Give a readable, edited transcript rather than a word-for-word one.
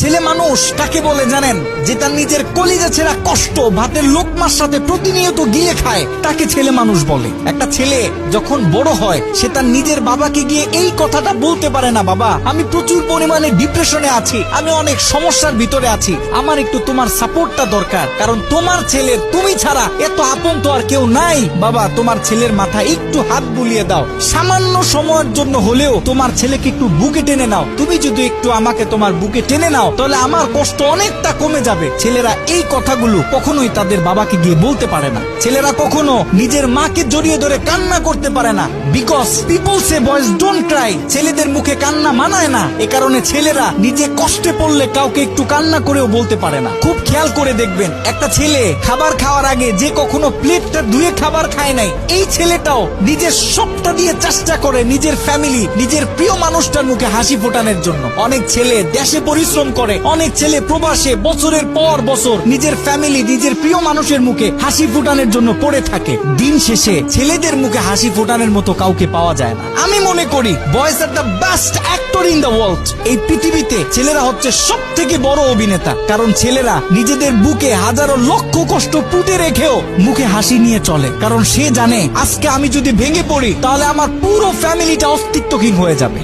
ছেলে মানুষ কাকে বলে জানেন? যে তার নিজের কলিজা ছেঁড়া কষ্ট ভাতের লোকমার সাথে প্রতিনিয়ত গিলে খায়, তাকে ছেলে মানুষ বলে। একটা ছেলে যখন বড় হয় সে তার নিজের বাবাকে গিয়ে এই কথাটা বলতে পারে না, বাবা আমি প্রচুর পরিমাণে ডিপ্রেশনে আছি, আমি অনেক সমস্যার ভিতরে আছি, আমার একটু তোমার সাপোর্টটা দরকার, কারণ তোমার ছেলের তুমি ছাড়া এত আপন তো আর কেউ নাই। বাবা তোমার ছেলের মাথায় একটু হাত বুলিয়ে দাও, সামান্য সময়ের জন্য হলেও তোমার ছেলেকে একটু বুকে টেনে নাও, তুমি যদি একটু আমাকে তোমার বুকে টেনে নাও তাহলে আমার কষ্ট অনেকটা কমে যাবে। ছেলেরা এই কথাগুলো কখনোই তাদের বাবাকে গিয়ে বলতে পারে না। ছেলেরা কখনো নিজের মাকে জড়িয়ে ধরে কান্না করতে পারে না, because people say boys don't Cry. ছেলেদের মুখে কান্না মানায় না, এ কারণে ছেলেরা নিজে কষ্টে পড়লে কাউকে একটু কান্না করেও বলতে পারে না। খুব খেয়াল করে দেখবেন, একটা ছেলে খাবার খাওয়ার আগে যে কখনো প্লেটটা ধুয়ে খাবার খায় নাই, এই ছেলেটাও নিজের সবটা দিয়ে চেষ্টা করে নিজের ফ্যামিলি, নিজের প্রিয় মানুষটার মুখে হাসি ফোটানোর জন্য। অনেক ছেলে দেশে পরিশ্রম করে, অনেক ছেলে প্রবাসে বছরের পর বছর নিজের ফ্যামিলি, নিজের প্রিয় মানুষের মুখে হাসি ফোটানোর জন্য পড়ে থাকে। দিন শেষে ছেলেদের মুখে হাসি ফোটানোর মতো কাউকে পাওয়া যায় না। আমি মনে করি boys are the best actor in the world. এই পৃথিবীতে ছেলেরা হচ্ছে সব থেকে বড় অভিনেতা, কারণ ছেলেরা নিজেদের বুকে হাজারো লক্ষ কষ্ট পুঁতে রেখেও মুখে হাসি নিয়ে চলে, কারণ সে জানে আজকে আমি যদি ভেঙে পড়ি তাহলে আমার পুরো ফ্যামিলিটা অস্তিত্বহীন হয়ে যাবে।